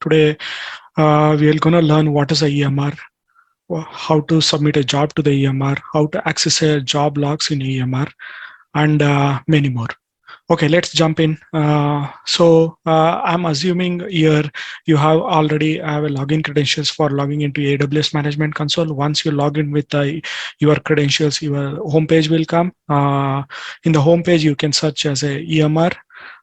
Today, we are going to learn what is a EMR, how to submit a job to the EMR, how to access a job logs in EMR, and many more. Okay, let's jump in. I'm assuming here you have already have a login credentials for logging into AWS Management Console. Once you log in with your credentials, your homepage will come. In the homepage, you can search as a EMR.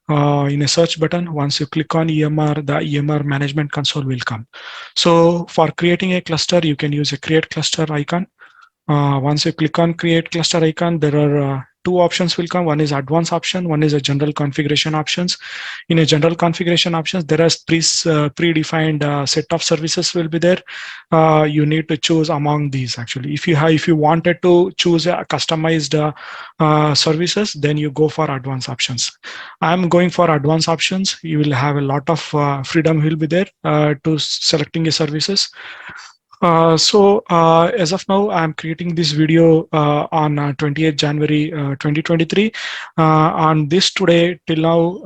In a search button, once you click on EMR, the EMR Management Console will come. So for creating a cluster, you can use a Create Cluster icon. Once you click on Create Cluster icon, there are two options will come. One is Advanced option, one is a General Configuration options. In a General Configuration options, there are predefined set of services will be there. You need to choose among these actually. If you wanted to choose a customized services, then you go for Advanced options. I'm going for Advanced options. You will have a lot of freedom will be there to selecting a services. As of now, I'm creating this video on 28th January 2023. On this today, till now,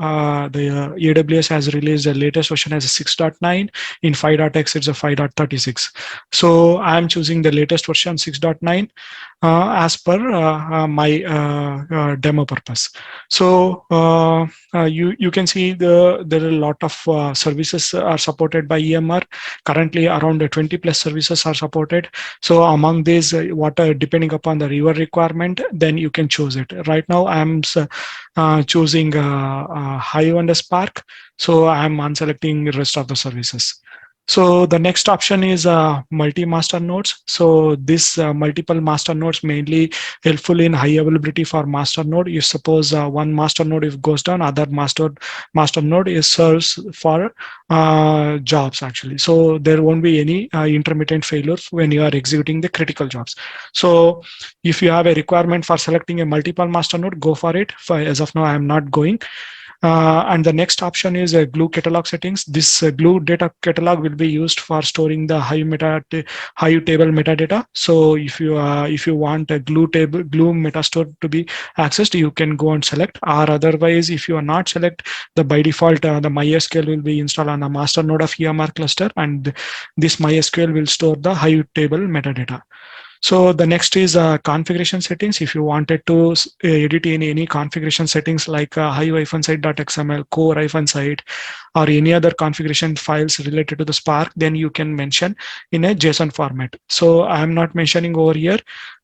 the AWS has released the latest version as a 6.9. In 5.x, it's a 5.36. So I'm choosing the latest version 6.9 as per my demo purpose. So you can see there are a lot of services are supported by EMR. Currently, around 20 plus services are supported. So among these, depending upon the river requirement, then you can choose it. Right now, I'm choosing Hive and Spark. So I'm unselecting the rest of the services. So the next option is multi-master nodes. So this multiple master nodes mainly helpful in high availability for master node. If suppose one master node if goes down, other master node is serves for jobs actually. So there won't be any intermittent failures when you are executing the critical jobs. So if you have a requirement for selecting a multiple master node, go for it. As of now, I am not going. And the next option is glue catalog settings. This glue data catalog will be used for storing the Hive table metadata. So if you want a glue metastore to be accessed, you can go and select. Or otherwise, if you are not select, the by default the MySQL will be installed on the master node of EMR cluster, and this MySQL will store the Hive table metadata. So the next is configuration settings. If you wanted to edit any configuration settings like hive-site.xml, core-site, or any other configuration files related to the Spark, then you can mention in a JSON format. So I'm not mentioning over here.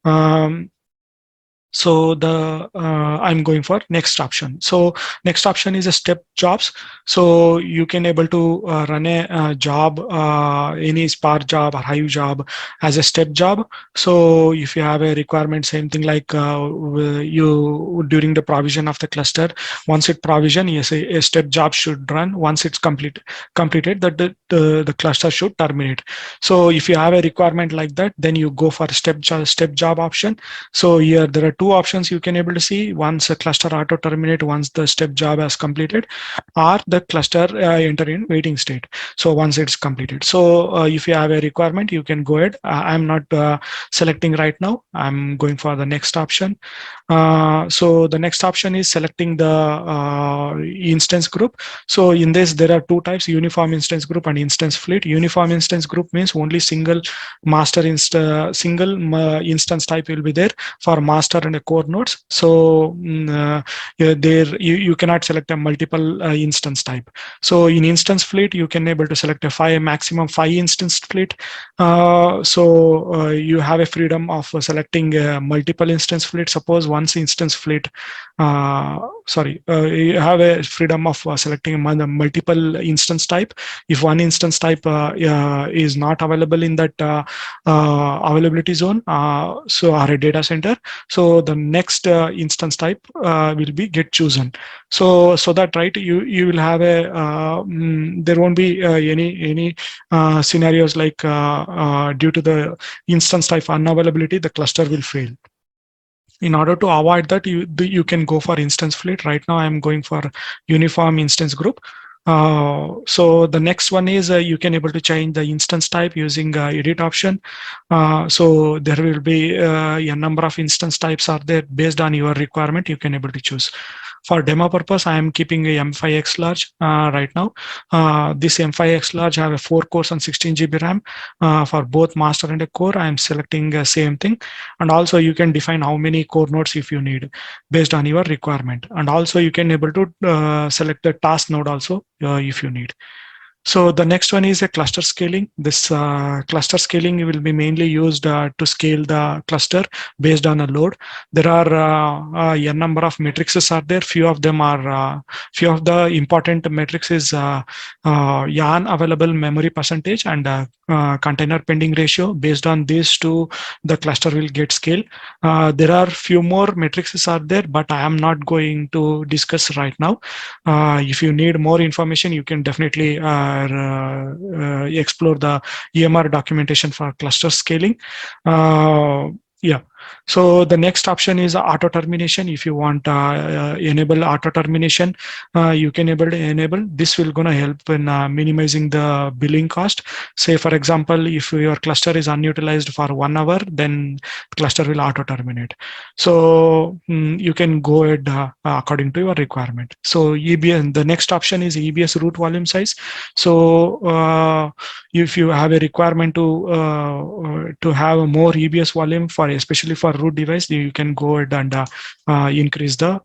I'm going for next option. So next option is a step jobs. So you can able to run a job, any Spark job or Hive job as a step job. So if you have a requirement, same thing like you during the provision of the cluster, once it provision, yes, a step job should run. Once it's completed, that the cluster should terminate. So if you have a requirement like that, then you go for step job option. So here there are two options you can able to see. Once a cluster auto terminate once the step job has completed, or the cluster enter in waiting state. So once it's completed. So if you have a requirement, you can go ahead. I'm not selecting right now. I'm going for the next option. So the next option is selecting the instance group. So in this, there are two types: uniform instance group and instance fleet. Uniform instance group means only single master instance type will be there for master and a core nodes. So there you cannot select a multiple instance type. So in instance fleet, you can able to select a maximum 5 instance fleet. You have a freedom of selecting multiple instance fleet. Suppose once instance fleet, you have a freedom of selecting multiple instance type. If one instance type is not available in that availability zone, so or a data center, so the next instance type will be get chosen. So that right, you will have a there won't be any scenarios like due to the instance type unavailability, the cluster will fail. In order to avoid that, you can go for instance fleet. Right now, I'm going for uniform instance group. So the next one is you can able to change the instance type using edit option. So there will be a number of instance types are there based on your requirement. You can able to choose. For demo purpose, I am keeping a M5X large right now. This M5X large have a 4 cores and 16 GB RAM. For both master and a core, I am selecting the same thing. And also you can define how many core nodes if you need based on your requirement. And also you can able to select the task node also if you need. So the next one is a cluster scaling. This cluster scaling will be mainly used to scale the cluster based on a load. There are a number of matrices are there. Few of the important metrics is yarn available memory percentage and container pending ratio. Based on these two, the cluster will get scaled. There are few more matrices are there, but I am not going to discuss right now. If you need more information, you can definitely explore the EMR documentation for cluster scaling. Yeah. So the next option is auto termination. If you want enable auto termination, you can able to enable. This will gonna help in minimizing the billing cost. Say for example, if your cluster is unutilized for 1 hour, then cluster will auto terminate. So you can go ahead according to your requirement. So EBS, the next option is EBS root volume size. So if you have a requirement to have a more EBS volume for especially for root device, you can go ahead and increase the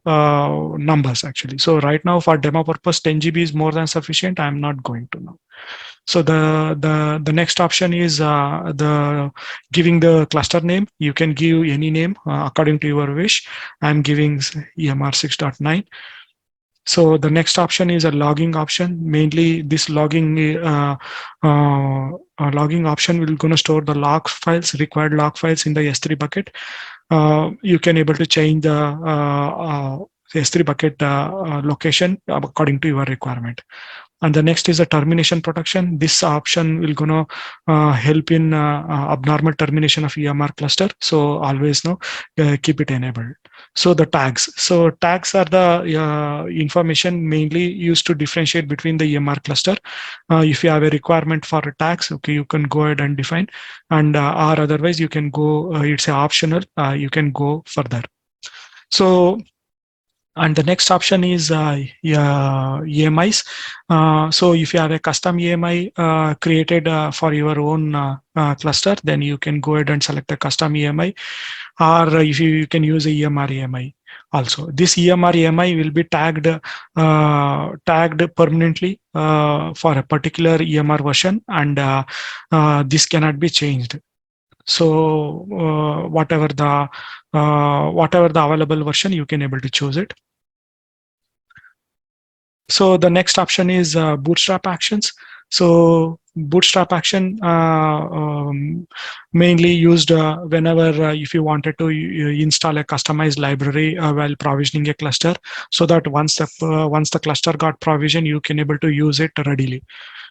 numbers actually. So right now for demo purpose, 10 GB is more than sufficient. I'm not going to now. So the next option is the giving the cluster name. You can give any name according to your wish. I'm giving EMR 6.9. So the next option is a logging option. Mainly this logging option will gonna store the log files, required log files in the S3 bucket. You can able to change the S3 bucket location according to your requirement. And the next is a termination protection. This option will gonna help in abnormal termination of EMR cluster. So always keep it enabled. So the tags. So tags are the information mainly used to differentiate between the EMR cluster. If you have a requirement for a tags, okay, you can go ahead and define, and or otherwise you can go. It's optional. You can go further. So. And the next option is EMIs. So if you have a custom EMI created for your own cluster, then you can go ahead and select a custom EMI, or if you can use a EMR EMI also. This EMR EMI will be tagged permanently for a particular EMR version, and this cannot be changed. So whatever the available version, you can able to choose it. So the next option is bootstrap actions. So bootstrap action mainly used whenever if you wanted to install a customized library while provisioning a cluster, so that once the cluster got provisioned, you can able to use it readily.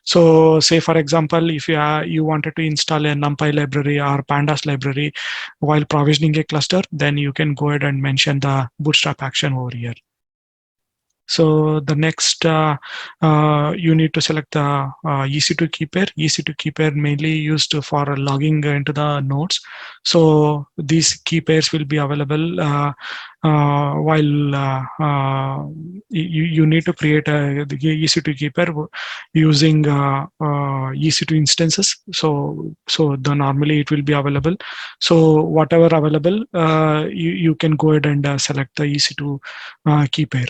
So say for example, if you wanted to install a NumPy library or Pandas library while provisioning a cluster, then you can go ahead and mention the bootstrap action over here. So the next, you need to select the EC2 key pair. EC2 key pair mainly used for logging into the nodes. So these key pairs will be available while you need to create the EC2 key pair using EC2 instances. So normally it will be available. So whatever available, you can go ahead and select the EC2 key pair.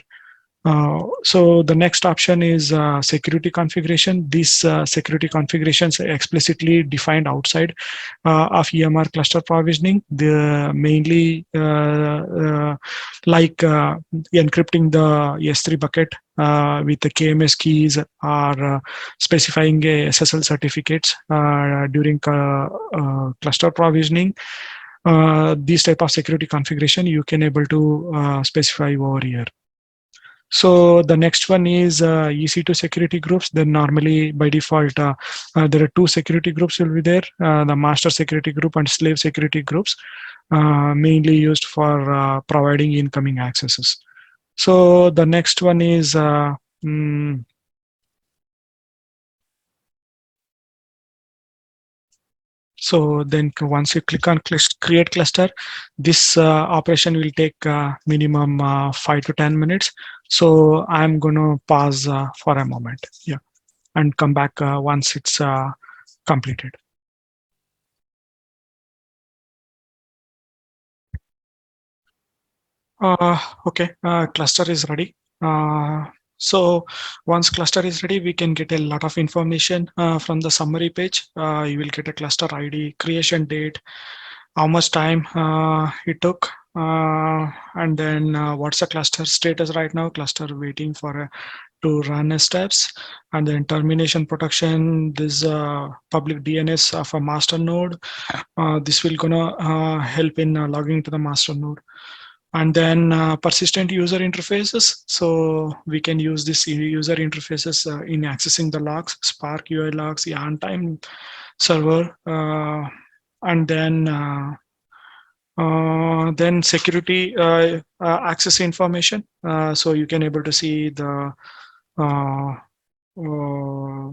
So the next option is security configuration. These security configurations are explicitly defined outside of EMR cluster provisioning. The mainly like encrypting the S3 bucket with the KMS keys, or specifying a SSL certificates during cluster provisioning. These type of security configuration you can able to specify over here. So the next one is EC2 security groups. Then normally by default, there are two security groups will be there, the master security group and slave security groups, mainly used for providing incoming accesses. So the next one is So then once you click on create cluster, this operation will take minimum 5 to 10 minutes. So I'm going to pause for a moment. Yeah, and come back once it's completed. Okay, cluster is ready. So once cluster is ready, we can get a lot of information from the summary page. You will get a cluster ID, creation date, how much time it took, and then what's the cluster status right now, cluster waiting for to run steps, and then termination protection, this public DNS of a master node. This will gonna help in logging to the master node. And then persistent user interfaces. So we can use this user interfaces in accessing the logs, Spark UI logs, yarn time server, and then security access information. So you can able to see the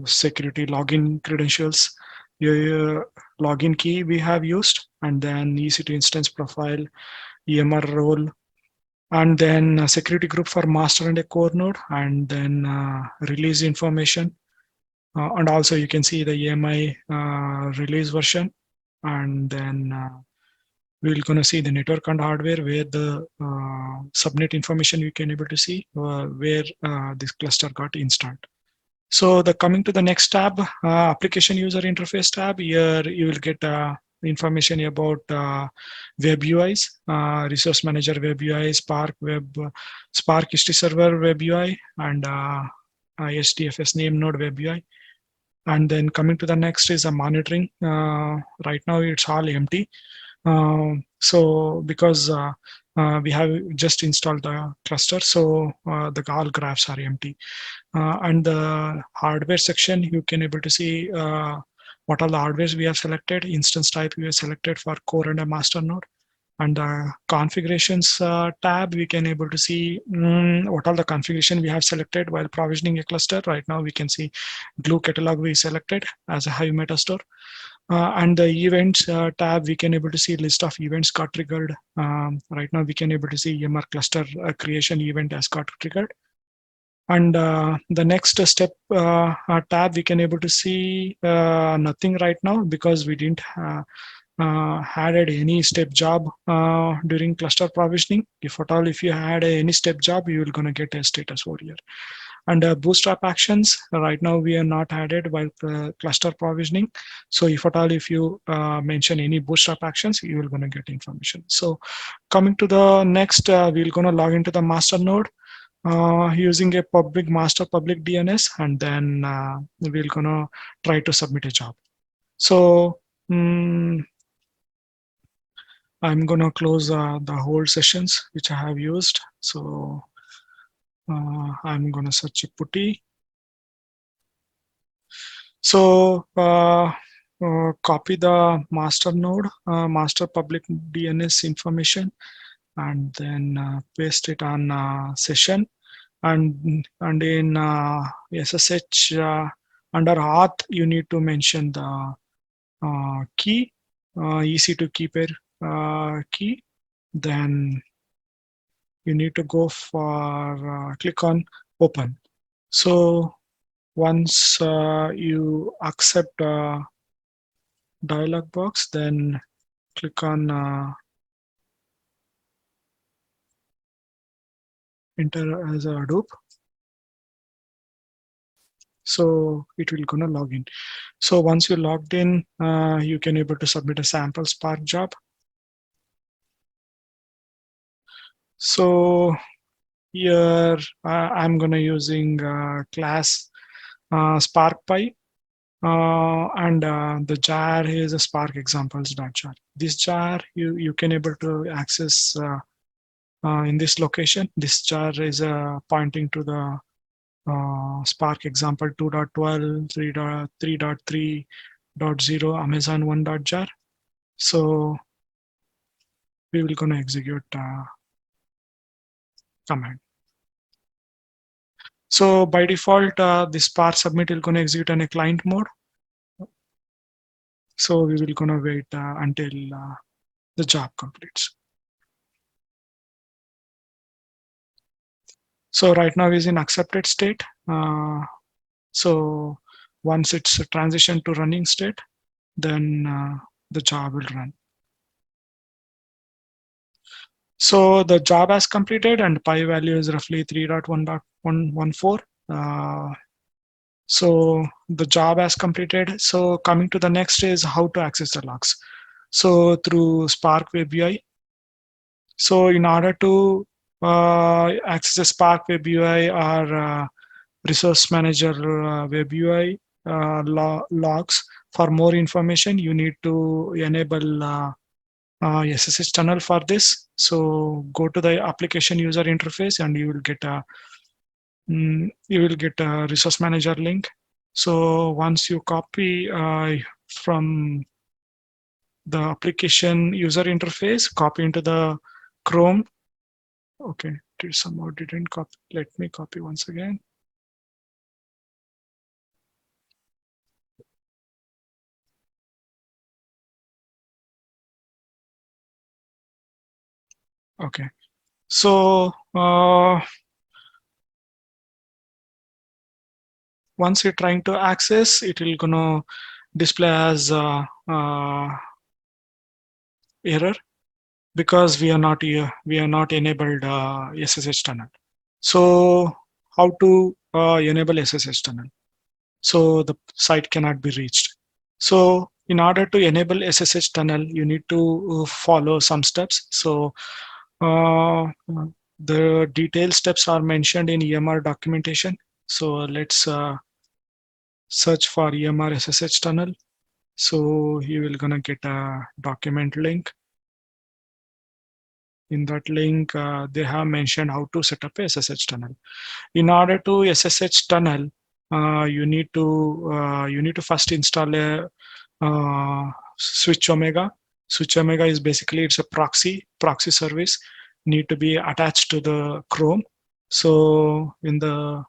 security login credentials, your login key we have used, and then EC2 instance profile, EMR role, and then a security group for master and a core node, and then release information. And also you can see the EMI release version, and then we're going to see the network and hardware where the subnet information you can able to see where this cluster got installed. So the coming to the next tab, application user interface tab. Here you will get information about web UIs, resource manager web UI, Spark history server web UI, and HDFS name node web UI. And then coming to the next is a monitoring. Right now it's all empty. So because we have just installed the cluster, so the all graphs are empty. And the hardware section, you can able to see what all the hardwares we have selected, instance type we have selected for core and a master node. And the configurations tab, we can able to see what all the configuration we have selected while provisioning a cluster. Right now we can see glue catalog we selected as a Hive metastore. And the events tab, we can able to see list of events got triggered. Right now we can able to see EMR cluster creation event has got triggered. And the next step tab, we can able to see nothing right now because we didn't added any step job during cluster provisioning. If at all, if you had any step job, you will gonna get a status over here. And bootstrap actions, right now we are not added while cluster provisioning. So if at all, if you mention any bootstrap actions, you will gonna get information. So coming to the next, we're gonna log into the master node using a public master public DNS, and then we're gonna try to submit a job. So I'm gonna close the whole sessions which I have used. So I'm gonna search a putty. So copy the master node, master public DNS information, and then paste it on session. And in SSH under auth, you need to mention the key, EC2 key pair key. Then you need to go for click on open. So once you accept dialog box, then click on enter as a Hadoop. So it will gonna log in. So once you logged in, you can able to submit a sample Spark job. So here I'm gonna using class SparkPy, and the jar is a Spark examples.jar. This jar you can able to access in this location. This jar is pointing to the Spark example 2.12, 3.3.0, Amazon 1.jar. So we will gonna execute command. So by default, this Spark submit is gonna execute on a client mode. So we will gonna wait until the job completes. So right now is in accepted state. So once it's a transition to running state, then the job will run. So the job has completed and pi value is roughly 3.1.114. So the job has completed. So coming to the next is how to access the logs. So through Spark WebUI. So in order to access the Spark WebUI or Resource Manager WebUI logs, for more information, you need to enable SSH tunnel for this. So go to the application user interface and you will get a resource manager link. So once you copy from the application user interface, copy into the Chrome. Okay, somehow didn't copy. Let me copy once again. Okay, so once you're trying to access, it will gonna display as error because we are not enabled SSH tunnel. So how to enable SSH tunnel? So the site cannot be reached. So in order to enable SSH tunnel, you need to follow some steps. So uh, the detailed steps are mentioned in EMR documentation. So let's search for EMR SSH tunnel. So you will gonna get a document link. In that link, they have mentioned how to set up a SSH tunnel. In order to SSH tunnel, you need to first install a switch omega. Switch omega is basically it's a proxy service need to be attached to the Chrome. So in the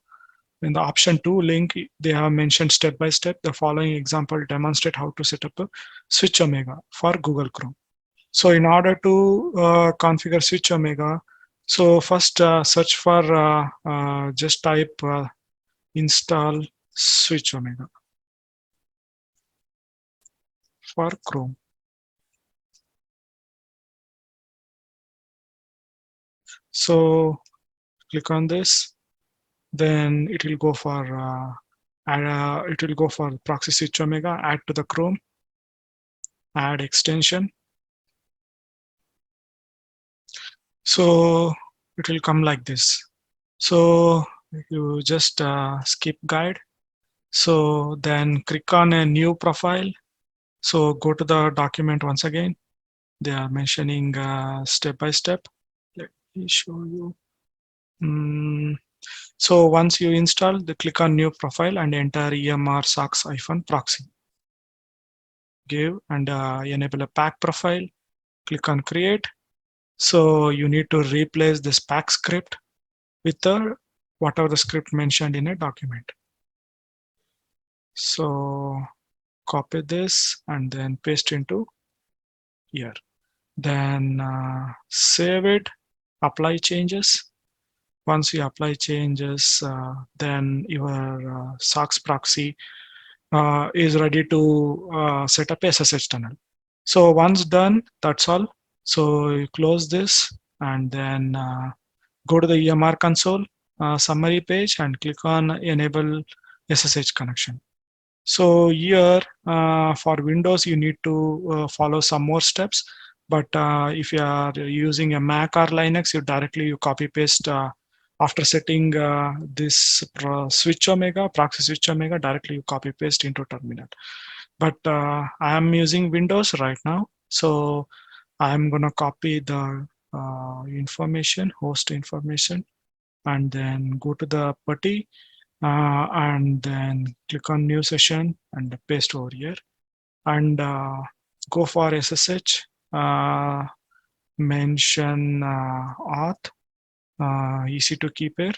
option 2 link, they have mentioned step by step. The following example demonstrate how to set up a switch omega for Google Chrome. So in order to configure switch omega, so first search for just type install switch omega for Chrome. So click on this, then it will go for proxy switch omega, add to the Chrome, add extension. So it will come like this. So you just skip guide. So then click on a new profile. So go to the document once again. They are mentioning step by step. Let me show you. So once you install, click on new profile and enter EMR socks-proxy. Give and enable a pack profile. Click on create. So you need to replace this pack script with the whatever the script mentioned in a document. So copy this and then paste into here. Then save it, apply changes. Once you apply changes, then your SOX proxy is ready to set up a SSH tunnel. So once done, that's all. So you close this and then go to the EMR console summary page and click on enable SSH connection. So here for Windows, you need to follow some more steps. But if you are using a Mac or Linux, you copy paste after setting this switch omega, proxy switch omega, directly you copy paste into terminal. But I am using Windows right now. So I'm going to copy the information, host information, and then go to the putty and then click on new session and paste over here and go for SSH, mention auth, EC2 key pair,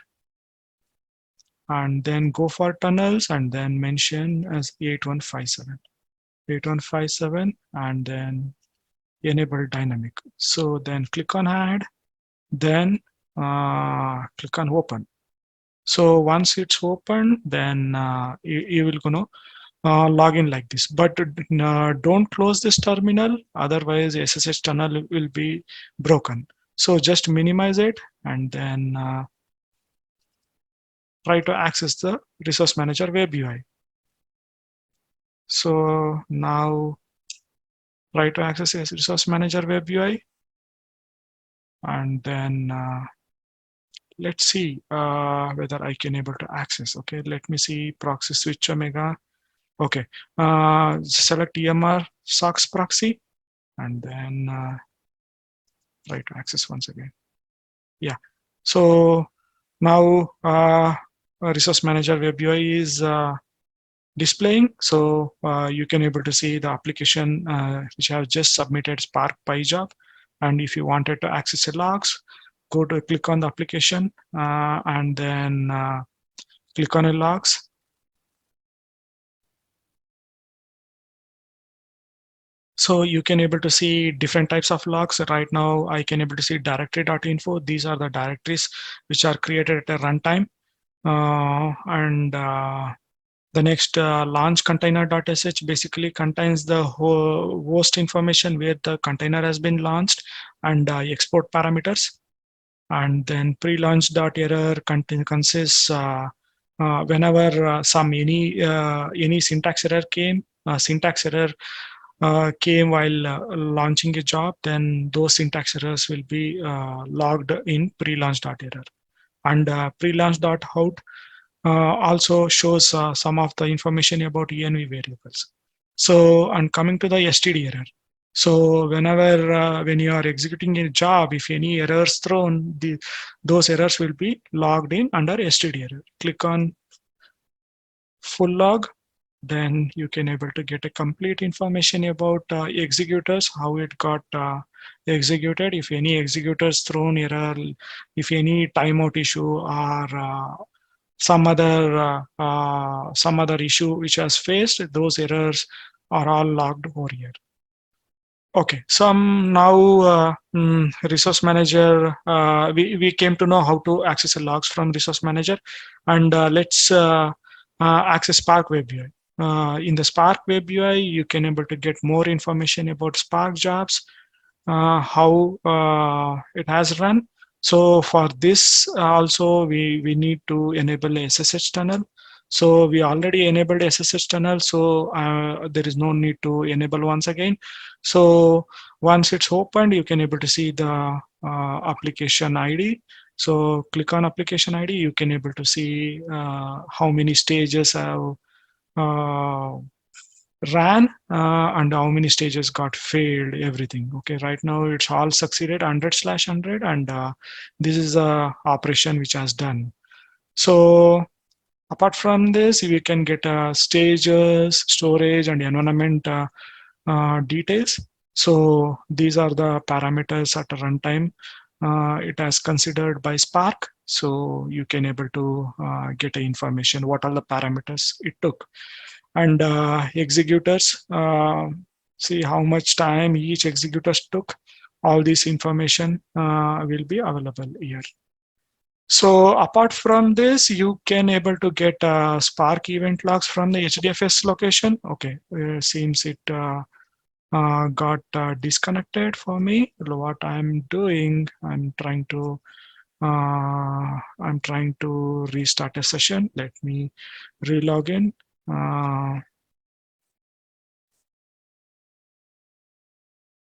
and then go for tunnels and then mention as 8157. 8157 and then enable dynamic. So then click on add, then click on open. So once it's open, then you will log in like this. But don't close this terminal, otherwise SSH tunnel will be broken. So just minimize it and then try to access the Resource Manager WebUI. So now try to access this Resource Manager WebUI and then let's see whether I can able to access. Okay, let me see proxy switch omega. Okay, select EMR socks proxy and then try to access once again. Yeah, so now Resource Manager WebUI is displaying. So you can able to see the application which have just submitted Spark PyJob. And if you wanted to access the logs, go to click on the application and then click on the logs. So you can able to see different types of logs. Right now, I can able to see directory.info. These are the directories which are created at a runtime. And the next launch container.sh basically contains the host information where the container has been launched and export parameters. And then pre-launch.error consists whenever any syntax error came, while launching a job, then those syntax errors will be logged in pre-launch.error. And pre-launch.out also shows some of the information about env variables. So, and coming to the std error. So whenever when you are executing a job, if any errors thrown, those errors will be logged in under std error. Click on full log, then you can able to get a complete information about executors, how it got executed, if any executors thrown error, if any timeout issue or some other issue which has faced, those errors are all logged over here. Okay, so now Resource Manager, we came to know how to access the logs from Resource Manager, and let's access Spark Web UI. In the Spark Web UI, you can able to get more information about Spark jobs, how it has run. So for this also, we need to enable a SSH tunnel. So we already enabled SSH tunnel, so there is no need to enable once again. So once it's opened, you can able to see the application ID. So click on application ID, you can able to see how many stages have ran and how many stages got failed, everything. Okay, right now it's all succeeded 100/100, and this is a operation which has done. So apart from this, we can get stages, storage, and environment details. So these are the parameters at a runtime. It has considered by Spark, so you can able to get information what are the parameters it took. And executors, see how much time each executors took. All this information will be available here. So apart from this, you can able to get Spark event logs from the HDFS location. Okay, seems it got disconnected for me. What I'm doing, I'm trying to restart a session. Let me relog in.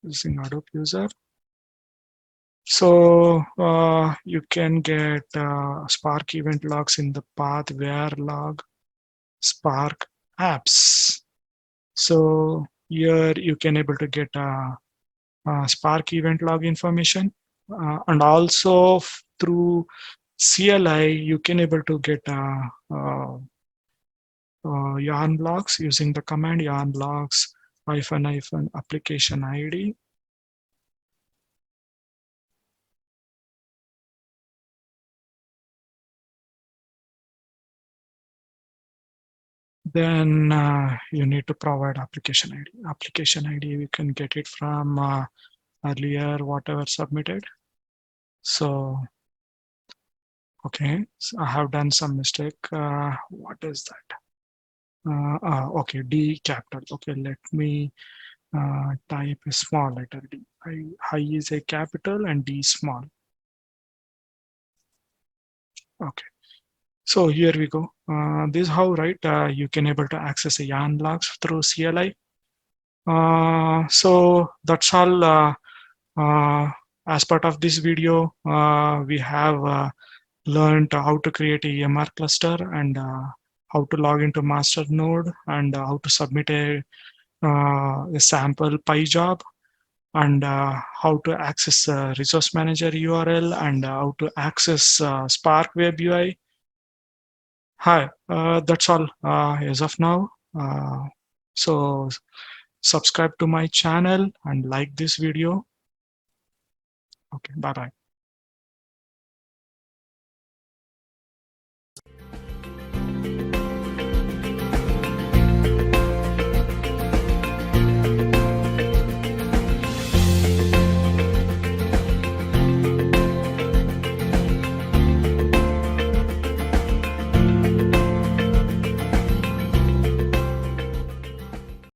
Using Adobe user. So you can get Spark event logs in the path where log Spark apps. So here you can able to get Spark event log information, and also through CLI you can able to get yarn logs using the command yarn logs -- application ID. Then you need to provide application ID. Application ID, you can get it from earlier, whatever submitted. So, okay, so I have done some mistake. What is that? Okay, D capital. Okay, let me type a small letter D. I is a capital and D small. Okay, so here we go. This is how, right, you can able to access a yarn logs through CLI. So that's all. As part of this video, we have learned how to create a EMR cluster and how to log into master node and how to submit a sample py job and how to access resource manager URL and how to access Spark WebUI. Hi, that's all as of now. So subscribe to my channel and like this video. Okay, bye bye.